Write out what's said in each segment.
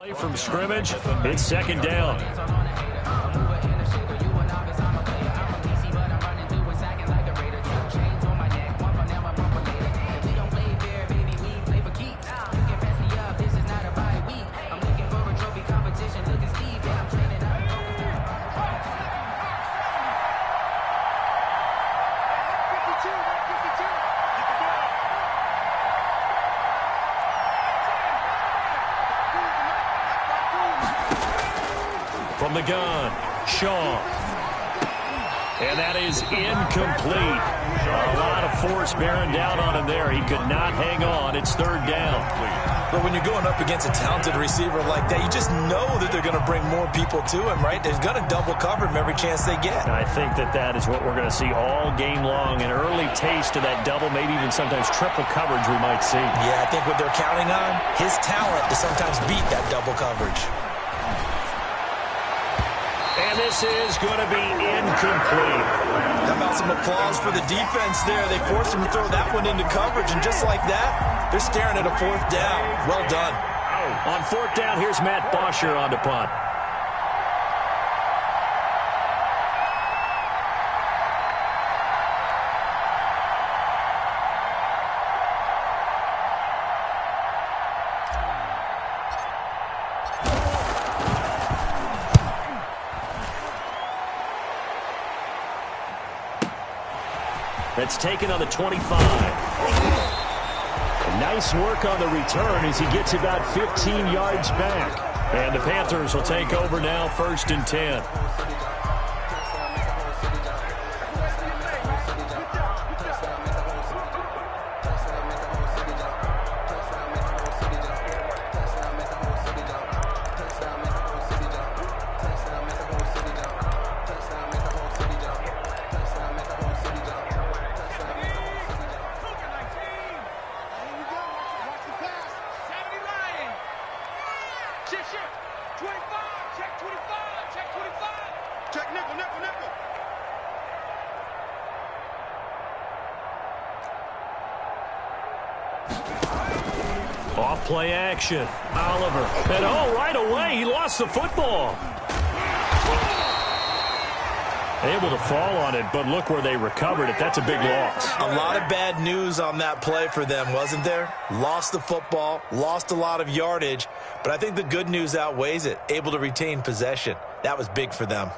From scrimmage, it's second down. From the gun, Shaw. And that is incomplete. A lot of force bearing down on him there. He could not hang on. It's third down. But when you're going up against a talented receiver like that, you just know that they're going to bring more people to him, right? They're going to double cover him every chance they get. And I think that is what we're going to see all game long. An early taste of that double, maybe even sometimes triple coverage we might see. Yeah, I think what they're counting on, his talent to sometimes beat that double coverage. And this is going to be incomplete. How about some applause for the defense there? They forced him to throw that one into coverage, and just like that, they're staring at a fourth down. Well done. On fourth down, here's Matt Bosher on the punt. That's taken on the 25. Nice work on the return as he gets about 15 yards back. And the Panthers will take over now, 1st and 10. Off play action. Oliver. And right away, he lost the football. Able to fall on it, but look where they recovered it. That's a big loss. A lot of bad news on that play for them, wasn't there? Lost the football, lost a lot of yardage, but I think the good news outweighs it. Able to retain possession. That was big for them.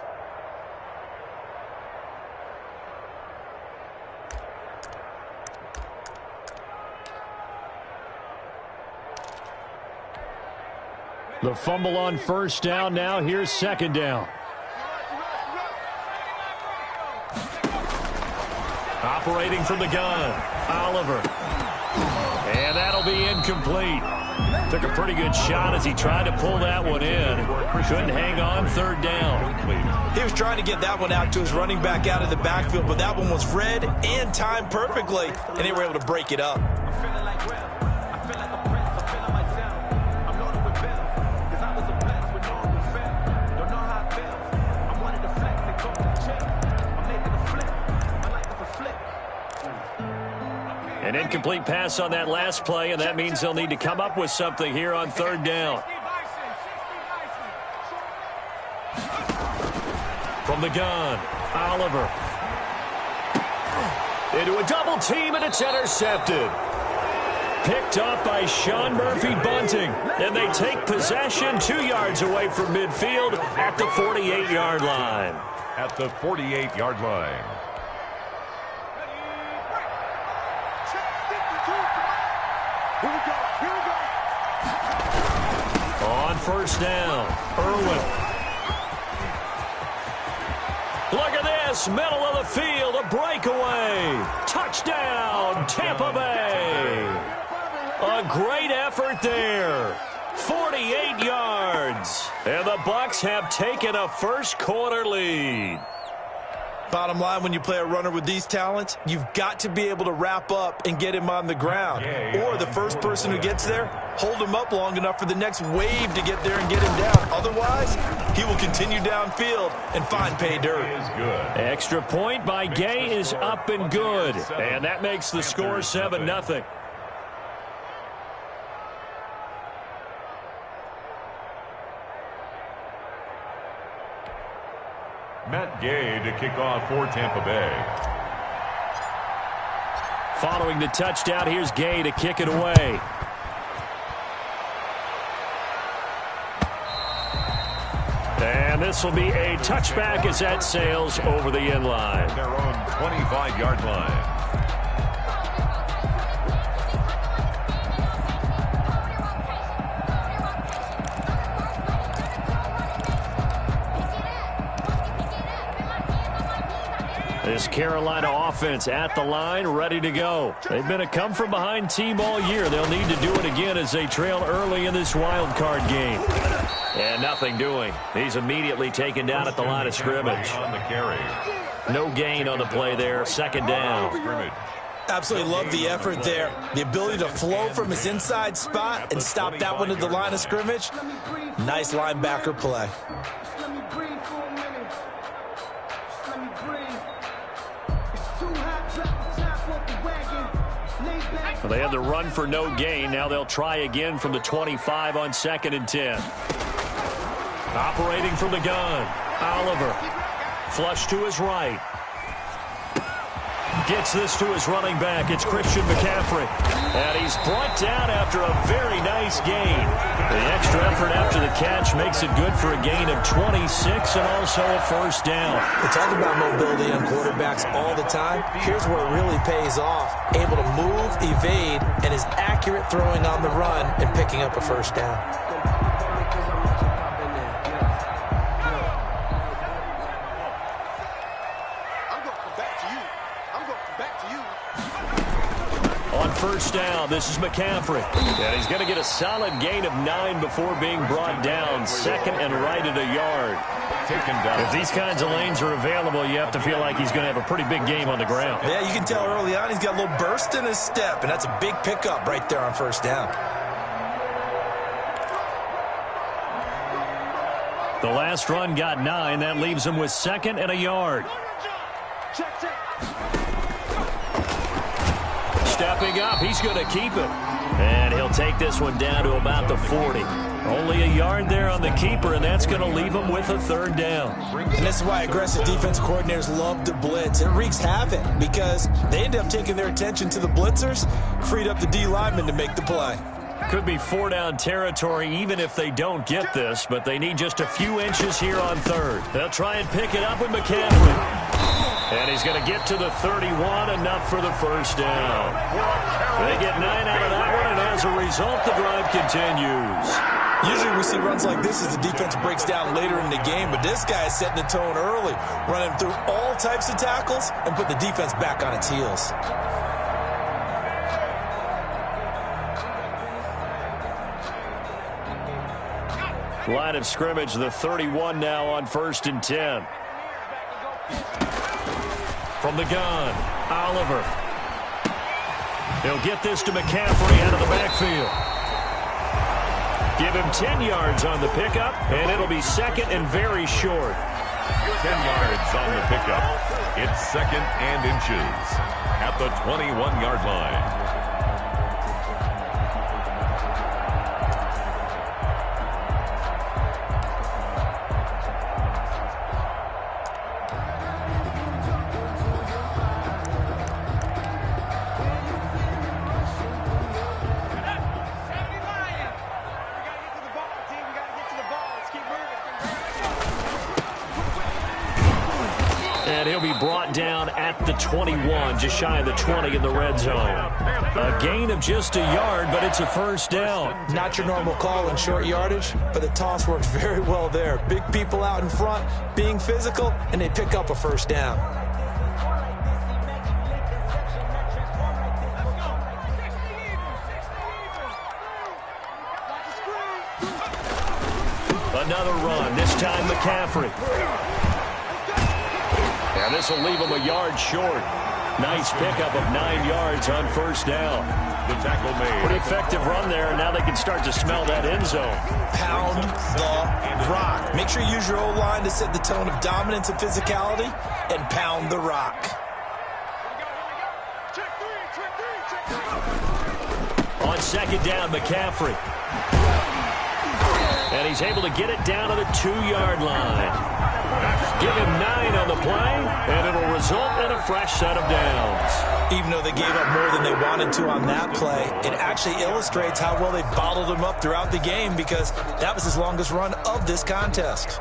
The fumble on first down. Now here's second down. Operating from the gun, Oliver. And that'll be incomplete. Took a pretty good shot as he tried to pull that one in. Couldn't hang on, third down. He was trying to get that one out to his running back out of the backfield, but that one was read and timed perfectly, and they were able to break it up. An incomplete pass on that last play, and that means they'll need to come up with something here on third down. From the gun, Oliver. Into a double team, and it's intercepted. Picked up by Sean Murphy-Bunting, and they take possession 2 yards away from midfield at the 48-yard line. At the 48-yard line. On first down, Irwin. Look at this, middle of the field, a breakaway. Touchdown, Tampa Bay. A great effort there. 48 yards. And the Bucs have taken a first quarter lead. Bottom line, when you play a runner with these talents, you've got to be able to wrap up and get him on the ground. Or the first person who gets there, hold him up long enough for the next wave to get there and get him down. Otherwise, he will continue downfield and find pay dirt. Extra point by Gay is up and good. And that makes the score 7-0. Matt Gay to kick off for Tampa Bay. Following the touchdown, here's Gay to kick it away. And this will be a touchback as that sails over the end line. Their own 25-yard line. This Carolina offense at the line, ready to go. They've been a come-from-behind team all year. They'll need to do it again as they trail early in this wild card game. And nothing doing. He's immediately taken down at the line of scrimmage. On the carry. No gain on the play there. Second down. Absolutely love the effort there. The ability to flow from his inside spot and stop that one at the line of scrimmage. Nice linebacker play. Well, they had the run for no gain. Now they'll try again from the 25 on 2nd and 10. Operating from the gun. Oliver. Flush to his right. Gets this to his running back. It's Christian McCaffrey. And he's brought down after a very nice gain. The extra effort after the catch makes it good for a gain of 26 and also a first down. We talk about mobility on quarterbacks all the time. Here's where it really pays off. Able to move, evade, and is accurate throwing on the run and picking up a first down. First down, this is McCaffrey. And he's going to get a solid gain of 9 before being brought down. Second and right at a yard. Taken down. If these kinds of lanes are available, you have to feel like he's going to have a pretty big game on the ground. Yeah, you can tell early on he's got a little burst in his step, and that's a big pickup right there on first down. The last run got 9. That leaves him with 2nd and a yard. Stepping up, he's going to keep it. And he'll take this one down to about the 40. Only a yard there on the keeper, and that's going to leave him with a third down. And this is why aggressive defense coordinators love to blitz. It wreaks havoc because they end up taking their attention to the blitzers, freed up the D lineman to make the play. Could be 4-down territory even if they don't get this, but they need just a few inches here on third. They'll try and pick it up with McCaffrey. And he's going to get to the 31, enough for the first down. They get 9 out of that one, and as a result, the drive continues. Usually we see runs like this as the defense breaks down later in the game, but this guy is setting the tone early, running through all types of tackles and put the defense back on its heels. Line of scrimmage, the 31 now on 1st and 10. From the gun, Oliver. He'll get this to McCaffrey out of the backfield. Give him 10 yards on the pickup, and it'll be 2nd and very short. 10 yards on the pickup. It's 2nd and inches at the 21-yard line. And he'll be brought down at the 21, just shy of the 20 in the red zone. A gain of just a yard, but it's a first down. Not your normal call in short yardage, but the toss worked very well there. Big people out in front, being physical, and they pick up a first down. Another run, this time McCaffrey. And this will leave him a yard short. Nice pickup of 9 yards on first down. The tackle made. Pretty effective run there, and now they can start to smell that end zone. Pound the rock. Make sure you use your O-line to set the tone of dominance and physicality, and pound the rock. On 2nd down, McCaffrey. And he's able to get it down to the 2-yard line. Give him 9 on the play, and it'll result in a fresh set of downs. Even though they gave up more than they wanted to on that play, it actually illustrates how well they bottled him up throughout the game, because that was his longest run of this contest.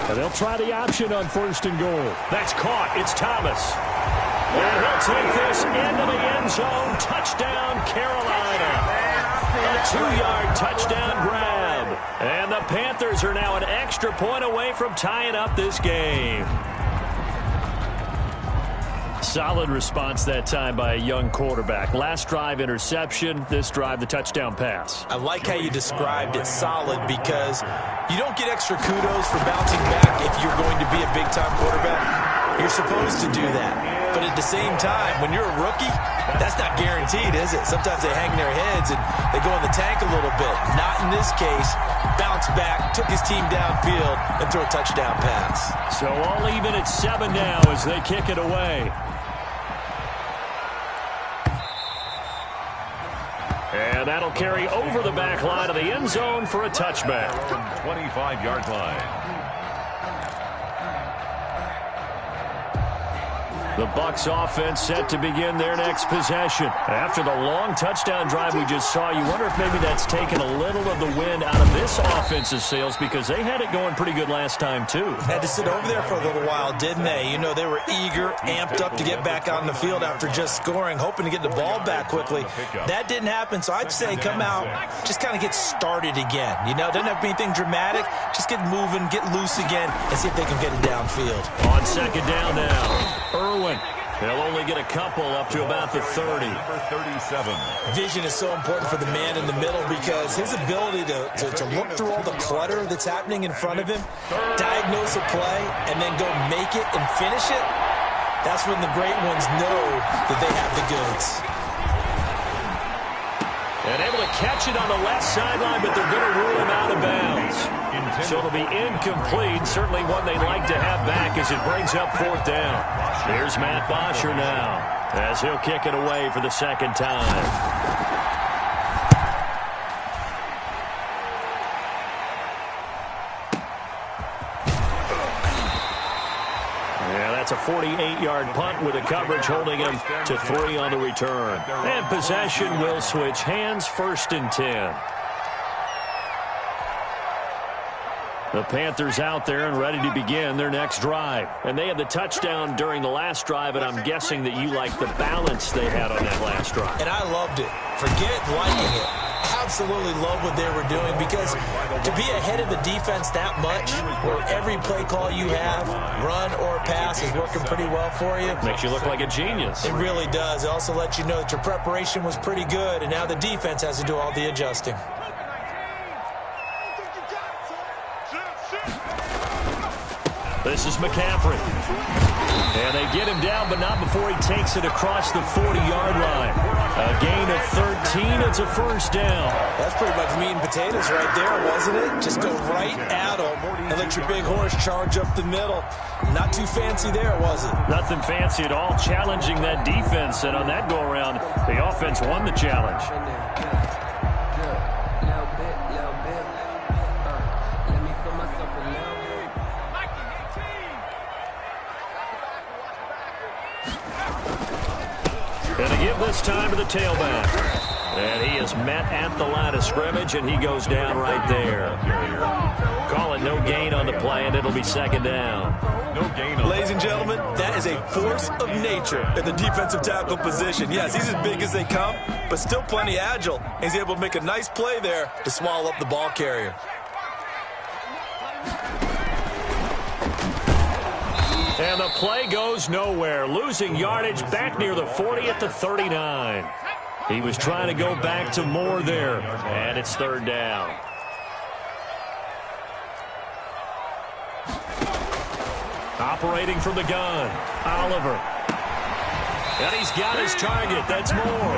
And they'll try the option on 1st and goal. That's caught. It's Thomas. And he'll take this into the end zone. Touchdown, Carolina. A 2-yard touchdown grab. And the Panthers are now an extra point away from tying up this game. Solid response that time by a young quarterback. Last drive, interception. This drive, the touchdown pass. I like how you described it, solid, because you don't get extra kudos for bouncing back if you're going to be a big-time quarterback. You're supposed to do that. But at the same time, when you're a rookie, that's not guaranteed, is it? Sometimes they hang their heads and they go in the tank a little bit. Not in this case. Bounce back, took his team downfield, and threw a touchdown pass. So all even at 7 now as they kick it away. And that'll carry over the back line of the end zone for a touchback. 25-yard line. The Bucs offense set to begin their next possession. After the long touchdown drive we just saw, you wonder if maybe that's taken a little of the wind out of this offense's sails, because they had it going pretty good last time, too. Had to sit over there for a little while, didn't they? You know, they were eager, amped up to get back on the field after just scoring, hoping to get the ball back quickly. That didn't happen, so I'd say come out, just kind of get started again. You know, doesn't have to be anything dramatic. Just get moving, get loose again, and see if they can get it downfield. On 2nd down now, Irwin. They'll only get a couple up to about the 30. Number 37. Vision is so important for the man in the middle, because his ability to look through all the clutter that's happening in front of him, diagnose a play, and then go make it and finish it, that's when the great ones know that they have the goods. And able to catch it on the left sideline, but they're going to rule him out of bounds. So it'll be incomplete. Certainly one they'd like to have back as it brings up 4th down. Here's Matt Bosher now as he'll kick it away for the 2nd time. It's a 48-yard punt with a coverage holding him to 3 on the return. And possession will switch hands, 1st and 10. The Panthers out there and ready to begin their next drive. And they had the touchdown during the last drive, and I'm guessing that you like the balance they had on that last drive. And I loved it. Forget liking it. Absolutely love what they were doing, because to be ahead of the defense that much, where every play call you have, run or pass, is working pretty well for you. Makes you look like a genius. It really does. It also lets you know that your preparation was pretty good, and now the defense has to do all the adjusting. This is McCaffrey. And they get him down, but not before he takes it across the 40-yard line. A gain of 13. It's a 1st down. That's pretty much meat and potatoes right there, wasn't it? Just go right at him and let your big horse charge up the middle. Not too fancy there, was it? Nothing fancy at all. Challenging that defense, and on that go-around, the offense won the challenge. Going to give this time to the tailback. And he is met at the line of scrimmage, and he goes down right there. Call it no gain on the play, and it'll be 2nd down. No gain. Ladies and gentlemen, that is a force of nature in the defensive tackle position. Yes, he's as big as they come, but still plenty agile. He's able to make a nice play there to swallow up the ball carrier. And the play goes nowhere. Losing yardage back near the 40 at the 39. He was trying to go back to more there. And it's 3rd down. Operating from the gun, Oliver. And he's got his target. That's more.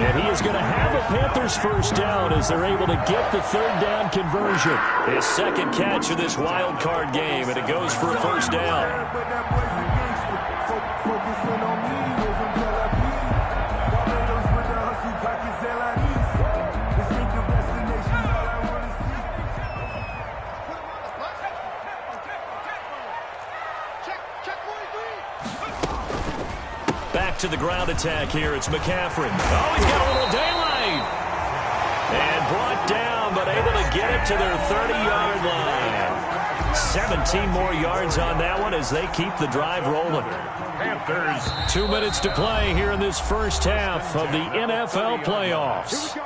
And he is going to have a Panthers 1st down as they're able to get the 3rd down conversion. His 2nd catch of this wild card game, and it goes for a 1st down. Back to the ground attack here. It's McCaffrey. Oh, he's got a little daylight. And brought down, but able to get it to their 30-yard line. 17 more yards on that one as they keep the drive rolling. Panthers. 2 minutes to play here in this first half of the NFL playoffs.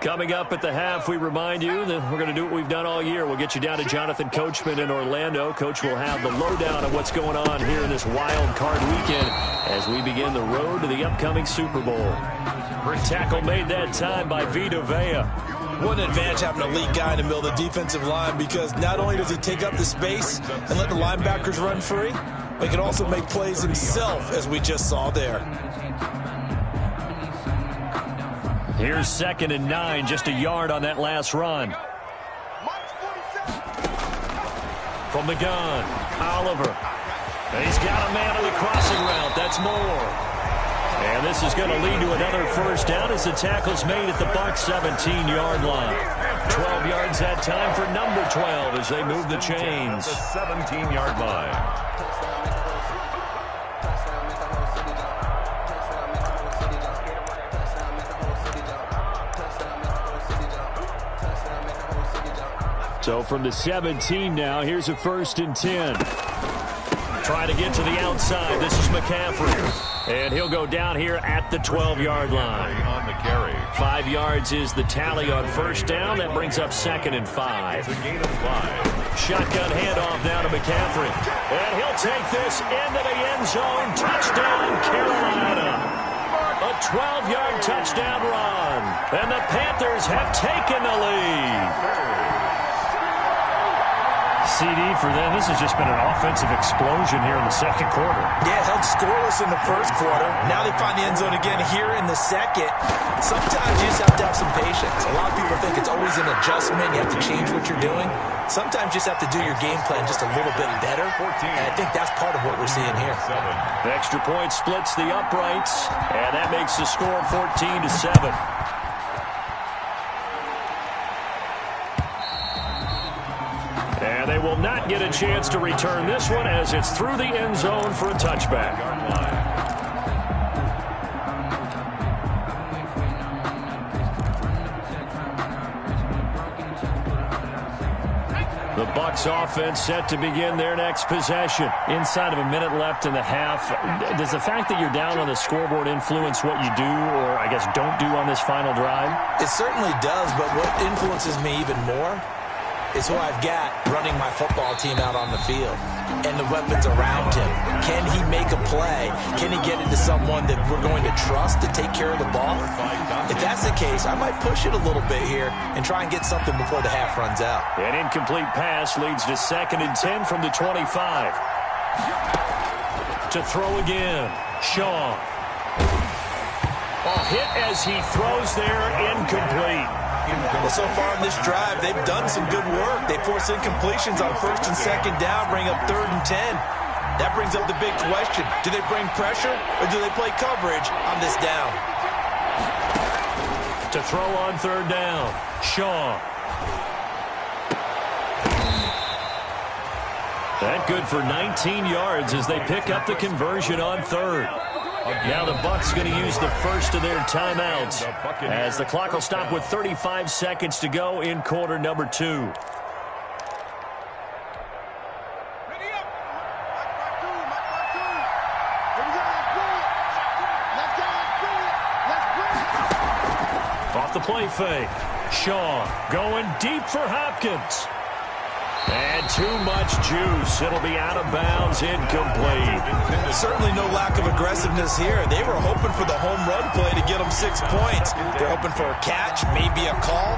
Coming up at the half, we remind you that we're going to do what we've done all year. We'll get you down to Jonathan Coachman in Orlando. Coach will have the lowdown on what's going on here in this wild card weekend as we begin the road to the upcoming Super Bowl. Tackle made that time by Vita Vea. What an advantage having a lead guy in the middle of the defensive line, because not only does he take up the space and let the linebackers run free, but he can also make plays himself, as we just saw there. Here's 2nd and 9, just a yard on that last run. From the gun, Oliver. He's got a man on the crossing route. That's more. And this is going to lead to another first down as the tackle's made at the Bucs 17-yard line. 12 yards that time for number 12 as they move the chains. The 17-yard line. So from the 17 now, here's a 1st and 10. Trying to get to the outside. This is McCaffrey. And he'll go down here at the 12-yard line. On the carry. 5 yards is the tally on first down. That brings up 2nd and 5. It's a gain of 5. Shotgun handoff now to McCaffrey. And he'll take this into the end zone. Touchdown, Carolina. A 12-yard touchdown run. And the Panthers have taken the lead. CD for them. This has just been an offensive explosion here in the second quarter. Yeah, held scoreless in the first quarter. Now they find the end zone again here in the second. Sometimes you just have to have some patience. A lot of people think it's always an adjustment. You have to change what you're doing. Sometimes you just have to do your game plan just a little bit better. And I think that's part of what we're seeing here. The extra point splits the uprights, and that makes the score 14-7. And they will not get a chance to return this one as it's through the end zone for a touchback. The Bucs offense set to begin their next possession. Inside of a minute left in the half, does the fact that you're down on the scoreboard influence what you do, or I guess don't do on this final drive? It certainly does, but what influences me even more is who I've got running my football team out on the field and the weapons around him. Can he make a play? Can he get into someone that we're going to trust to take care of the ball? If that's the case, I might push it a little bit here and try and get something before the half runs out. An incomplete pass leads to 2nd and 10 from the 25. To throw again, Shaw. Hit as he throws there, incomplete. Well, so far in this drive, they've done some good work. They force incompletions on 1st and 2nd down, bring up 3rd and 10. That brings up the big question. Do they bring pressure or do they play coverage on this down? To throw on 3rd down, Shaw. That good for 19 yards as they pick up the conversion on 3rd. Now the Bucs going to use the first of their timeouts as the clock will stop with 35 seconds to go in quarter number 2. Off the play fake. Shaw going deep for Hopkins. And too much juice. It'll be out of bounds, incomplete. Certainly no lack of aggressiveness here. They were hoping for the home run play to get them 6 points. They're hoping for a catch, maybe a call,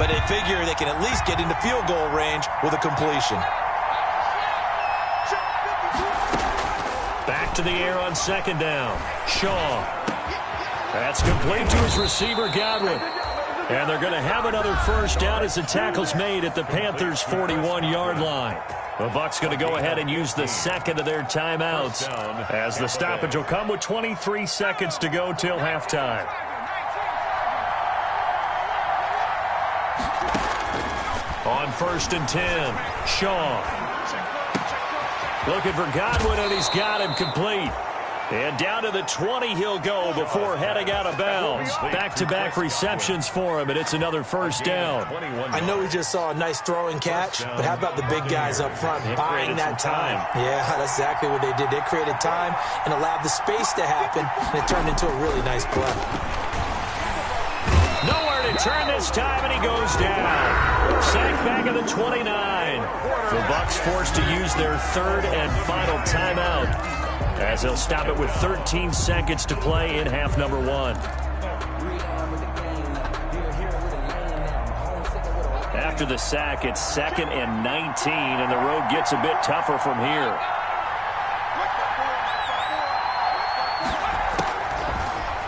but they figure they can at least get into field goal range with a completion. Back to the air on 2nd down. Shaw. That's complete to his receiver, Godwin. And they're going to have another first down as the tackle's made at the Panthers' 41-yard line. The Bucs going to go ahead and use the second of their timeouts as the stoppage will come with 23 seconds to go till halftime. On 1st and 10, Shaw. Looking for Godwin, and he's got him complete. And down to the 20 he'll go before heading out of bounds. Back-to-back receptions for him, and it's another first down. I know we just saw a nice throwing catch, but how about the big guys up front buying that time? Yeah, that's exactly what they did. They created time and allowed the space to happen, and it turned into a really nice play. Nowhere to turn this time, and he goes down. Sacked back at the 29. The Bucs forced to use their third and final timeout, as they'll stop it with 13 seconds to play in half number one. After the sack, it's 2nd and 19, and the road gets a bit tougher from here.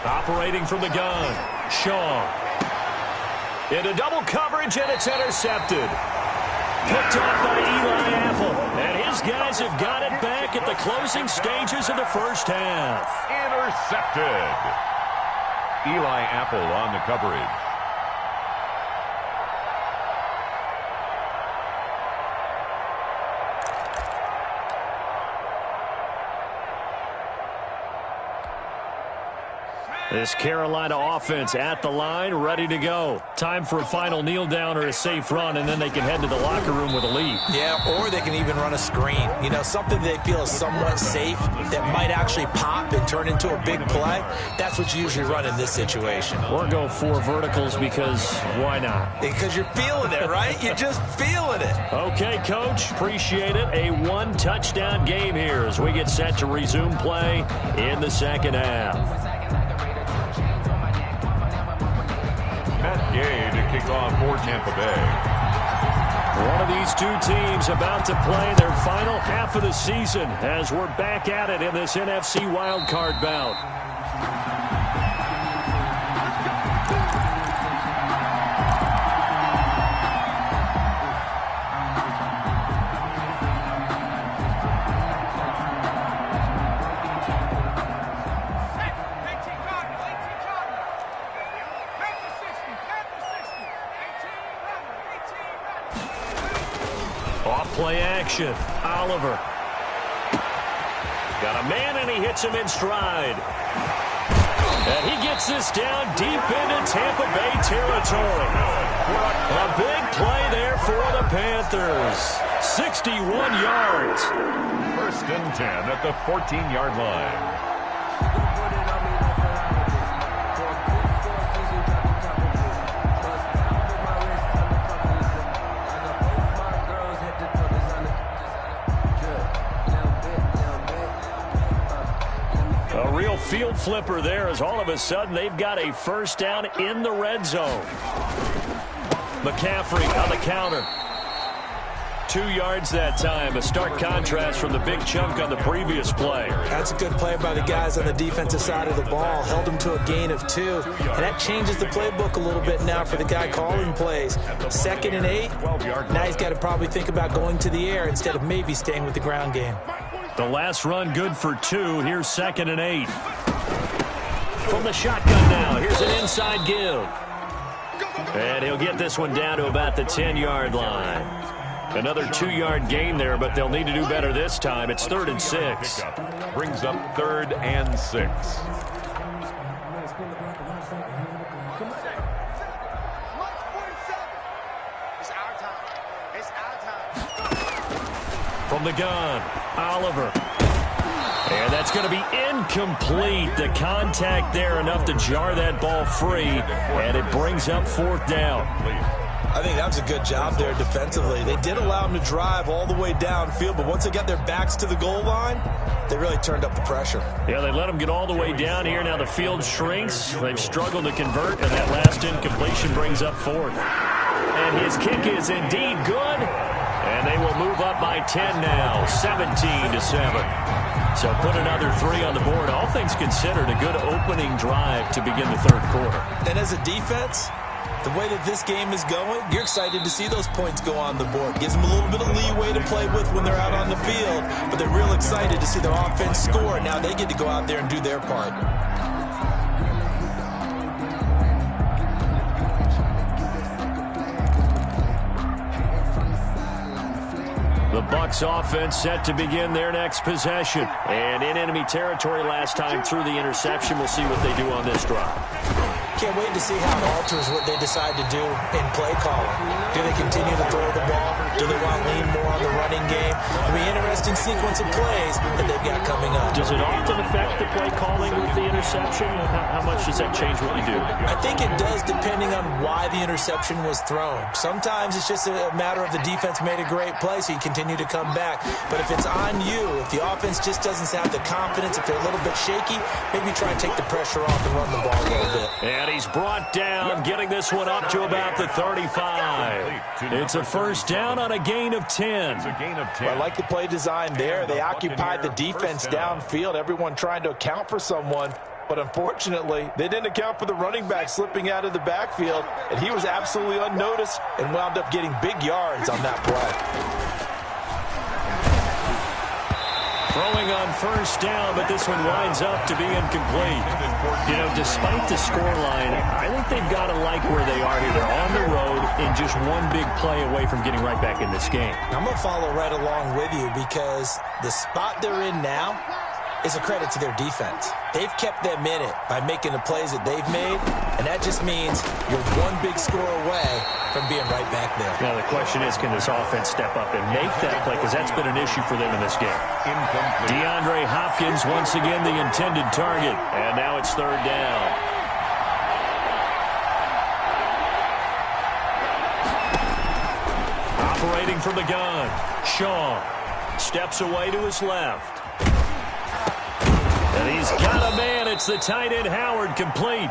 Operating from the gun, Shaw. Into double coverage, and it's intercepted. Picked off by Eli Apple, and his guys have got it back at the closing stages of the first half. Intercepted. Eli Apple on the coverage. This Carolina offense at the line, ready to go. Time for a final kneel down or a safe run, and then they can head to the locker room with a lead. Yeah, or they can even run a screen. You know, something they feel is somewhat safe that might actually pop and turn into a big play. That's what you usually run in this situation. Or go 4 verticals because why not? Because you're feeling it, right? You're just feeling it. Okay, Coach, appreciate it. A 1-touchdown game here as we get set to resume play in the second half. Gay to kick off for Tampa Bay. One of these two teams about to play their final half of the season as we're back at it in this NFC wildcard bout. Play action. Oliver. Got a man, and he hits him in stride. And he gets this down deep into Tampa Bay territory. A big play there for the Panthers. 61 yards. 1st and 10 at the 14-yard line. Field flipper there as all of a sudden they've got a first down in the red zone. McCaffrey on the counter. 2 yards that time. A stark contrast from the big chunk on the previous play. That's a good play by the guys on the defensive side of the ball. Held them to a gain of 2. And that changes the playbook a little bit now for the guy calling plays. 2nd and 8. Now he's got to probably think about going to the air instead of maybe staying with the ground game. The last run good for 2. Here's 2nd and 8. From the shotgun now. Here's an inside give. And he'll get this one down to about the 10-yard line. Another 2-yard gain there, but they'll need to do better this time. It's 3rd and 6. Brings up 3rd and 6. From the gun, Oliver. And that's going to be incomplete. The contact there enough to jar that ball free, and it brings up 4th down. I think that was a good job there defensively. They did allow them to drive all the way downfield, but once they got their backs to the goal line, they really turned up the pressure. Yeah, they let them get all the way down here. Now the field shrinks. They've struggled to convert, and that last incompletion brings up 4th. And his kick is indeed good, and they will move up by 10 now, 17-7. So put another 3 on the board. All things considered, a good opening drive to begin the 3rd quarter. And as a defense, The way that this game is going, you're excited to see those points go on the board. Gives them a little bit of leeway to play with when they're out on the field, but they're real excited to see their offense score. Now they get to go out there and do their part. The Bucs offense set to begin their next possession. And in enemy territory last time through the interception. We'll see what they do on this drive. Can't wait to see how it alters what they decide to do in play calling. Do they continue to throw the ball? Do they want to lean more on the running game? It'll be an interesting sequence of plays that they've got coming up. Does it often affect the play calling with the interception? How much does that change what you do? I think it does, depending on why the interception was thrown. Sometimes it's just a matter of the defense made a great play, so you continue to come back. But if it's on you, if the offense just doesn't have the confidence, if they're a little bit shaky, maybe try and take the pressure off and run the ball a little bit. And he's brought down, getting this one up to about the 35. It's a first down on a gain of 10. Well, I like the play design there. They occupied the defense downfield, everyone trying to account for someone. But unfortunately, they didn't account for the running back slipping out of the backfield, and he was absolutely unnoticed and wound up getting big yards on that play. Throwing on first down, but this one winds up to be incomplete. You know, despite the scoreline, I think they've got to like where they are here. They're on the road and just one big play away from getting right back in this game. I'm going to follow right along with you because the spot they're in now is a credit to their defense. They've kept them in it by making the plays that they've made, and that just means you're one big score away from being right back there. Now, the question is, can this offense step up and make that play? Because that's been an issue for them in this game. DeAndre Hopkins, once again, the intended target. And now it's third down. Operating from the gun, Shaw steps away to his left. And he's got a man. It's the tight end, Howard, complete.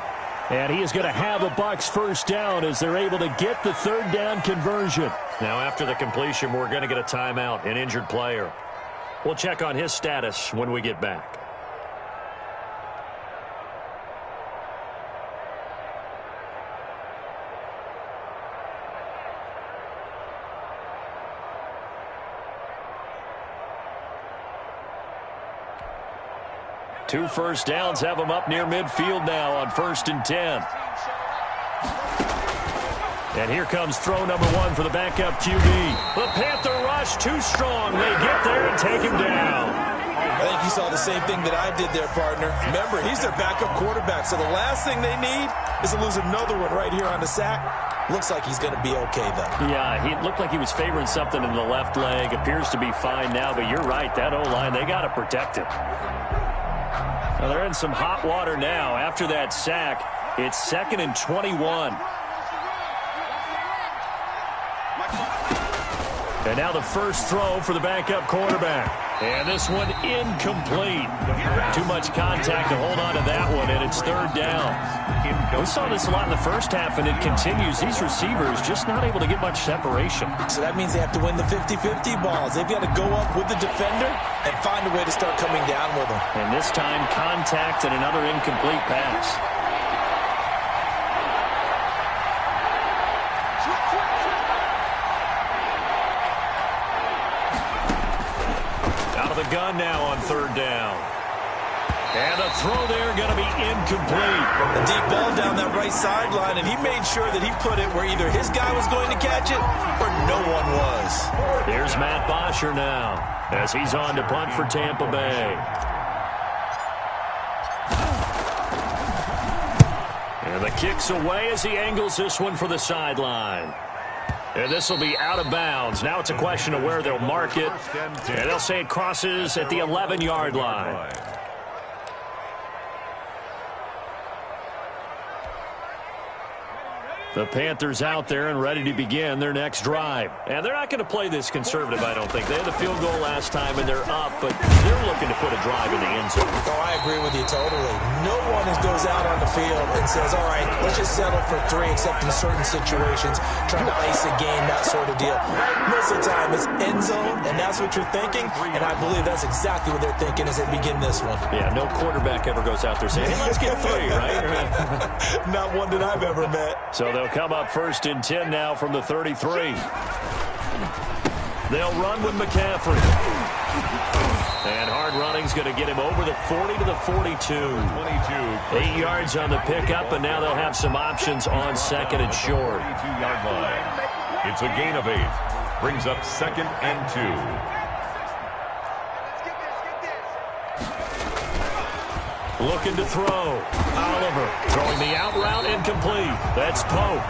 And he is going to have a Bucs first down as they're able to get the third down conversion. Now, after the completion, we're going to get a timeout, an injured player. We'll check on his status when we get back. Two first downs have them up near midfield now on 1st and 10. And here comes throw number one for the backup QB. The Panther rush too strong. They get there and take him down. I think you saw the same thing that I did there, partner. Remember, he's their backup quarterback, so the last thing they need is to lose another one right here on the sack. Looks like he's going to be okay, though. Yeah, he looked like he was favoring something in the left leg. Appears to be fine now, but you're right. That O-line, they got to protect him. Well, they're in some hot water now. After that sack, it's 2nd and 21. And now the first throw for the backup quarterback. And this one incomplete. Too much contact to hold on to that one, and it's third down. We saw this a lot in the first half, and it continues. These receivers just not able to get much separation. So that means they have to win the 50-50 balls. They've got to go up with the defender and find a way to start coming down with them. And this time, contact and another incomplete pass. Out of the gun now on third down. And the throw there going to be incomplete. A deep ball down that right sideline, and he made sure that he put it where either his guy was going to catch it or no one was. Here's Matt Bosher now as he's on to punt for Tampa Bay. And the kick's away as he angles this one for the sideline. And this will be out of bounds. Now it's a question of where they'll mark it. And they'll say it crosses at the 11-yard line. The Panthers out there and ready to begin their next drive. And they're not going to play this conservative, I don't think. They had the field goal last time, and they're up, but they're looking to put a drive in the end zone. Oh, I agree with you totally. No one goes out on the field and says, all right, let's just settle for 3, except in certain situations, trying to ice a game, that sort of deal. Most of the time, it's end zone, and that's what you're thinking, and I believe that's exactly what they're thinking as they begin this one. Yeah, no quarterback ever goes out there saying, hey, let's get 3, right? Not one that I've ever met. So they'll It'll come up 1st and 10 now from the 33. They'll run with McCaffrey. And hard running's going to get him over the 40 to the 42. 8 yards on the pickup, and now they'll have some options on 2nd and short. 42-yard line. It's a gain of 8. Brings up 2nd and 2. Looking to throw. Oliver throwing the out route incomplete. That's Pope.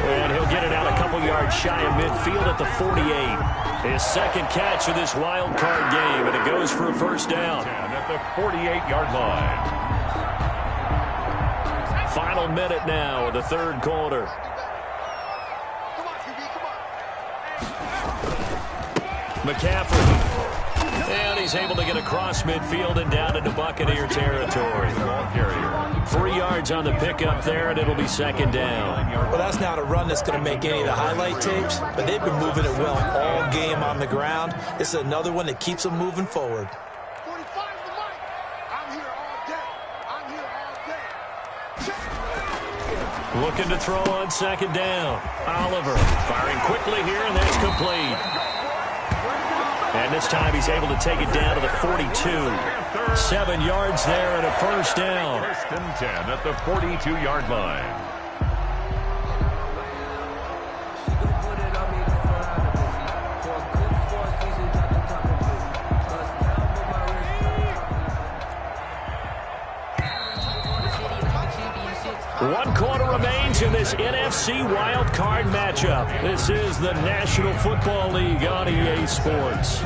And he'll get it out a couple yards shy of midfield at the 48. His 2nd catch of this wild card game, and it goes for a 1st down. At the 48-yard line. Final minute now of the 3rd quarter. McCaffrey. And he's able to get across midfield and down into Buccaneer territory. 3 yards on the pickup there, and it'll be 2nd down. Well, that's not a run that's going to make any of the highlight tapes, but they've been moving it well all game on the ground. This is another one that keeps them moving forward. 45 the mic. I'm here all day. I'm here all day. Looking to throw on 2nd down. Oliver firing quickly here, and that's complete. And this time he's able to take it down to the 42. 7 yards there and a 1st down. 1st and 10 at the 42-yard line. One quarter remains in this NFC Wild Card matchup. This is the National Football League on EA Sports.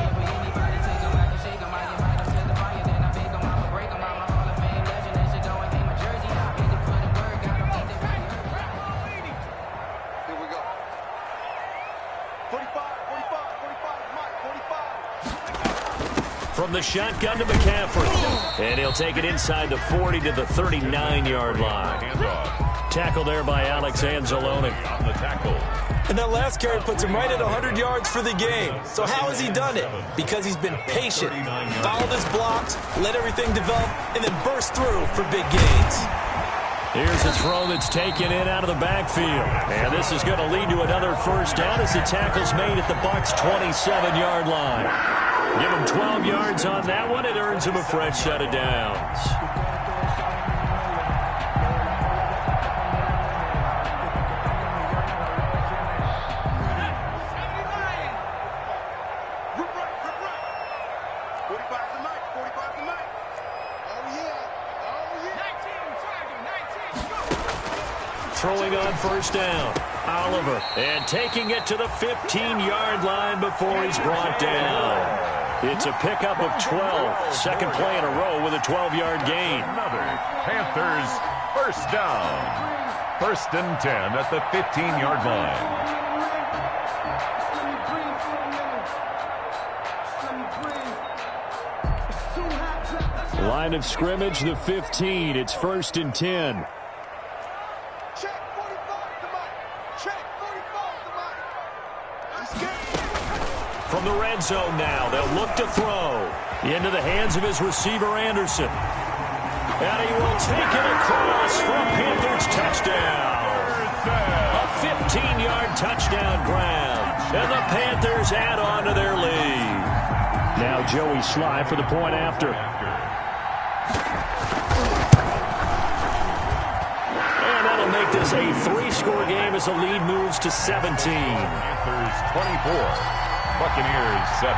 From the shotgun to McCaffrey. And he'll take it inside the 40 to the 39-yard line. Tackle there by Alex Anzalone. On the tackle. And that last carry puts him right at 100 yards for the game. So how has he done it? Because he's been patient, followed his blocks, let everything develop, and then burst through for big gains. Here's a throw that's taken in out of the backfield. And this is going to lead to another 1st down as the tackle's made at the Bucs' 27-yard line. Give him 12 yards on that one. It earns him a fresh set of downs. Throwing on 1st down. Oliver. And taking it to the 15-yard line before he's brought down. It's a pickup of 12. 2nd play in a row with a 12-yard gain. Another Panthers 1st down. 1st and 10 at the 15-yard line. Line of scrimmage, the 15. It's 1st and 10. From the red zone now, they'll look to throw. Into the hands of his receiver, Anderson. And he will take it across for a Panthers touchdown. A 15-yard touchdown grab. And the Panthers add on to their lead. Now Joey Sly for the point after. And that'll make this a 3-score game as the lead moves to 17. Panthers 24. Buccaneers 7.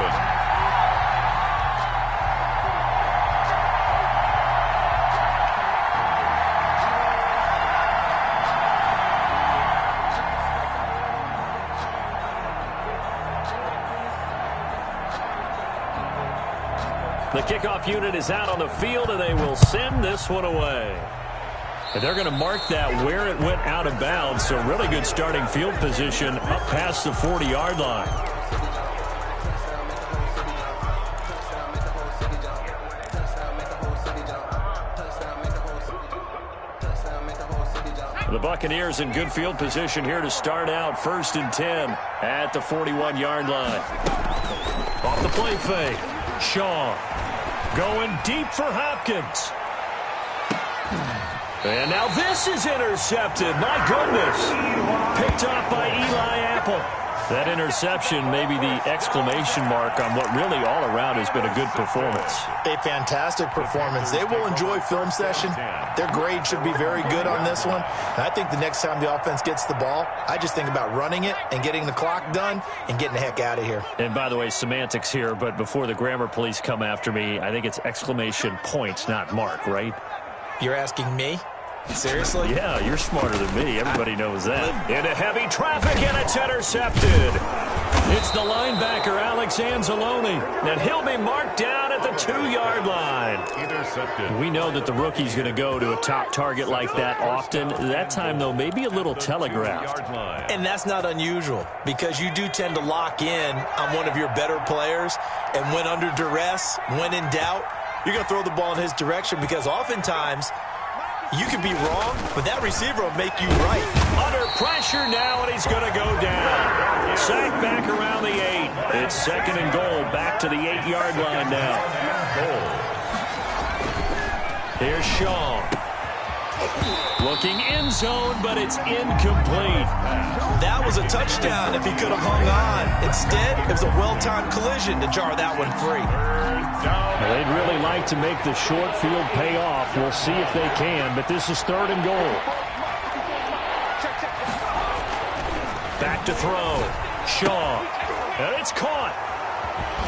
The kickoff unit is out on the field, and they will send this one away. And they're going to mark that where it went out of bounds, so really good starting field position up past the 40-yard line. The Buccaneers in good field position here to start out 1st and 10 at the 41-yard line. Off the play fake. Shaw going deep for Hopkins. And now this is intercepted. My goodness. Picked off by Eli Apple. That interception may be the exclamation mark on what really all around has been a good performance. A fantastic performance. They will enjoy film session. Their grade should be very good on this one. And I think the next time the offense gets the ball, I just think about running it and getting the clock done and getting the heck out of here. And by the way, semantics here, but before the grammar police come after me, I think it's exclamation point, not mark, right? You're asking me? Seriously? Yeah, you're smarter than me. Everybody knows that. Into heavy traffic, and it's intercepted. It's the linebacker, Alex Anzalone, and he'll be marked down at the 2-yard line. Intercepted. We know that the rookie's going to go to a top target like that often. That time, though, maybe a little telegraphed. And that's not unusual because you do tend to lock in on one of your better players, and when under duress, when in doubt, you're going to throw the ball in his direction because oftentimes you can be wrong, but that receiver will make you right. Under pressure now, and he's going to go down. Sacked back around the 8. It's 2nd and goal, back to the 8-yard line now. Here's Shaw. Looking end zone, but it's incomplete. That was a touchdown if he could have hung on. Instead, it was a well-timed collision to jar that one free. They'd really like to make the short field pay off. We'll see if they can, but this is 3rd and goal. Back to throw. Shaw. And it's caught.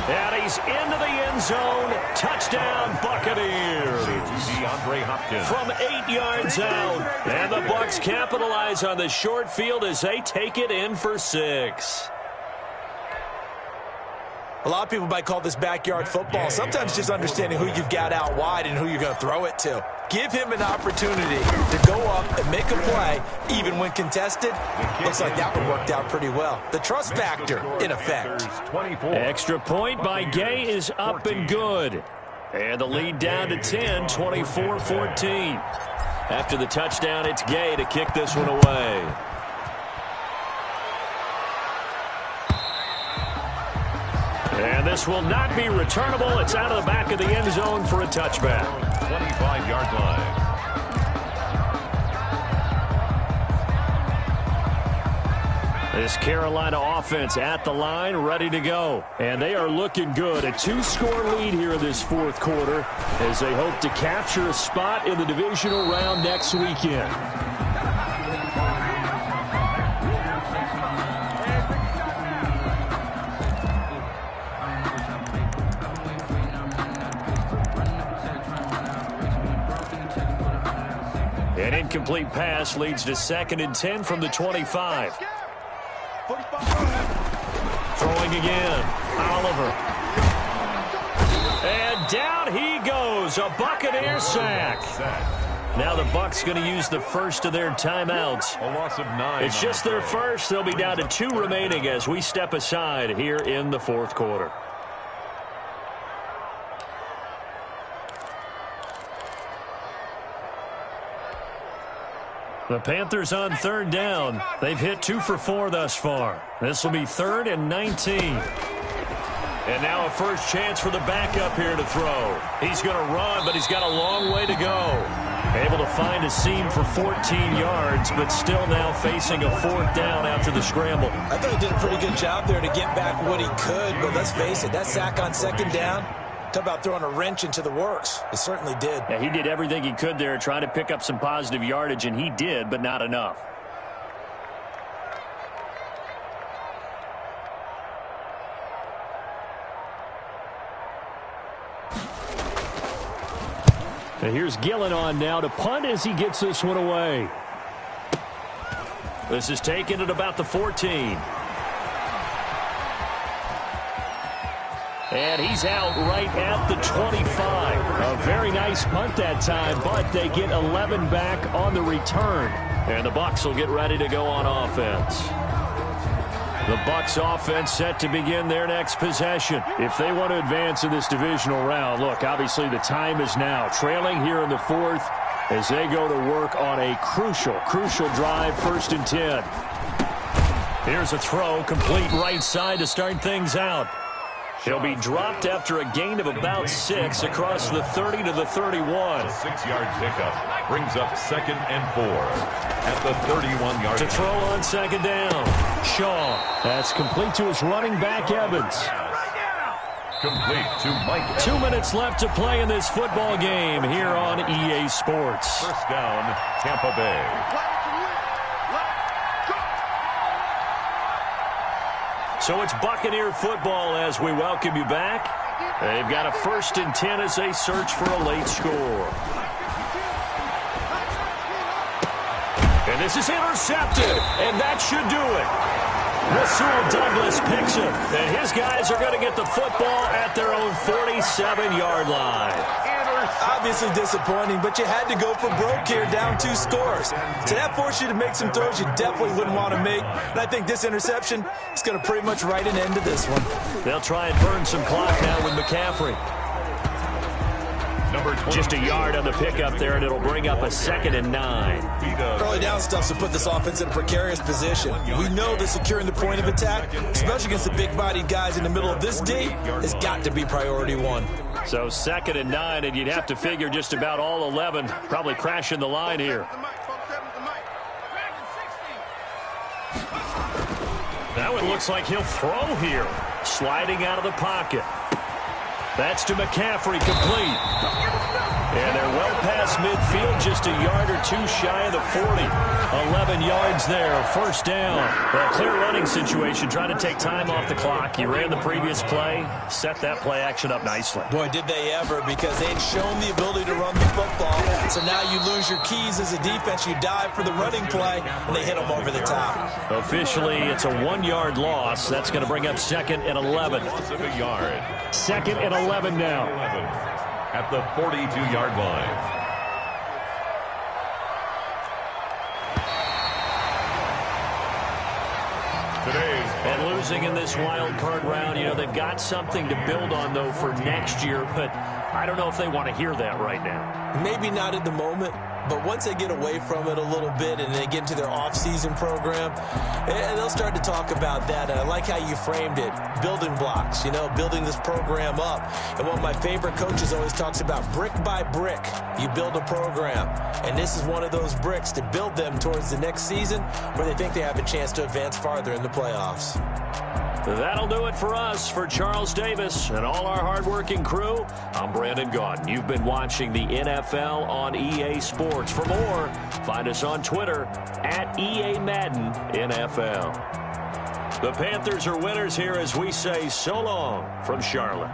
And he's into the end zone. Touchdown, Buccaneers. DeAndre Hopkins. From 8 yards out. And the Bucs capitalize on the short field as they take it in for 6. A lot of people might call this backyard football. Sometimes just understanding who you've got out wide and who you're going to throw it to. Give him an opportunity to go up and make a play, even when contested. Looks like that one worked out pretty well. The trust factor, in effect. Extra point by Gay is up and good. And the lead down to 10, 24-14. After the touchdown, it's Gay to kick this one away. And this will not be returnable. It's out of the back of the end zone for a touchback. 25-yard line. This Carolina offense at the line, ready to go. And they are looking good. A 2-score lead here in this 4th quarter as they hope to capture a spot in the divisional round next weekend. An incomplete pass leads to 2nd and 10 from the 25. Throwing again. Oliver. And down he goes. A Buccaneer sack. Now the Bucs going to use the first of their timeouts. A loss of 9. It's just their first. They'll be down to 2 remaining as we step aside here in the 4th quarter. The Panthers on 3rd down. They've hit 2 for 4 thus far. This will be 3rd and 19. And now a first chance for the backup here to throw. He's going to run, but he's got a long way to go. Able to find a seam for 14 yards, but still now facing a 4th down after the scramble. I thought he did a pretty good job there to get back what he could, but let's face it, that sack on 2nd down, talk about throwing a wrench into the works. It certainly did. Yeah, he did everything he could there, trying to pick up some positive yardage, and he did, but not enough. And here's Gillen on now to punt as he gets this one away. This is taken at about the 14. And he's out right at the 25. A very nice punt that time, but they get 11 back on the return. And the Bucs will get ready to go on offense. The Bucs offense set to begin their next possession. If they want to advance in this divisional round, look, obviously the time is now. Trailing here in the 4th as they go to work on a crucial drive, 1st and 10. Here's a throw, complete right side to start things out. He'll be dropped after a gain of about 6 across the 30 to the 31. A 6-yard pickup brings up 2nd and 4 at the 31-yard to throw on 2nd down. Shaw. That's complete to his running back, Evans. Complete to Mike. 2 minutes left to play in this football game here on EA Sports. First down, Tampa Bay. So it's Buccaneer football as we welcome you back. They've got a 1st and 10 as they search for a late score. And this is intercepted, and that should do it. Rasul Douglas picks him, and his guys are going to get the football at their own 47-yard line. Obviously disappointing, but you had to go for broke here, down 2 scores. So that forced you to make some throws you definitely wouldn't want to make. And I think this interception is going to pretty much write an end to this one. They'll try and burn some clock now with McCaffrey. Just a yard on the pickup there, and it'll bring up a 2nd and 9. Early down stuff to put this offense in a precarious position. We know that securing the point of attack, especially against the big-bodied guys in the middle of this D, has got to be priority 1. So 2nd and 9, and you'd have to figure just about all 11 probably crashing the line here. That one looks like he'll throw here. Sliding out of the pocket. That's to McCaffrey, complete. And they're well past midfield, just a yard or 2 shy of the 40. 11 yards there, 1st down. Well, clear running situation, trying to take time off the clock. You ran the previous play, set that play action up nicely. Boy, did they ever, because they'd shown the ability to run the football. So now you lose your keys as a defense. You dive for the running play, and they hit them over the top. Officially, it's a 1-yard loss. That's going to bring up 2nd and 11. Loss of a yard. 2nd and 11 now. At the 42-yard line. And losing in this wild card round, you know, they've got something to build on, though, for next year, but I don't know if they want to hear that right now. Maybe not at the moment, but once they get away from it a little bit and they get into their off-season program, they'll start to talk about that. And I like how you framed it, building blocks, you know, building this program up. And one of my favorite coaches always talks about brick by brick, you build a program. And this is one of those bricks to build them towards the next season where they think they have a chance to advance farther in the playoffs. That'll do it for us. For Charles Davis and all our hardworking crew, I'm Brandon Gaudin. You've been watching the NFL on EA Sports. For more, find us on Twitter at EA Madden NFL. The Panthers are winners here as we say so long from Charlotte.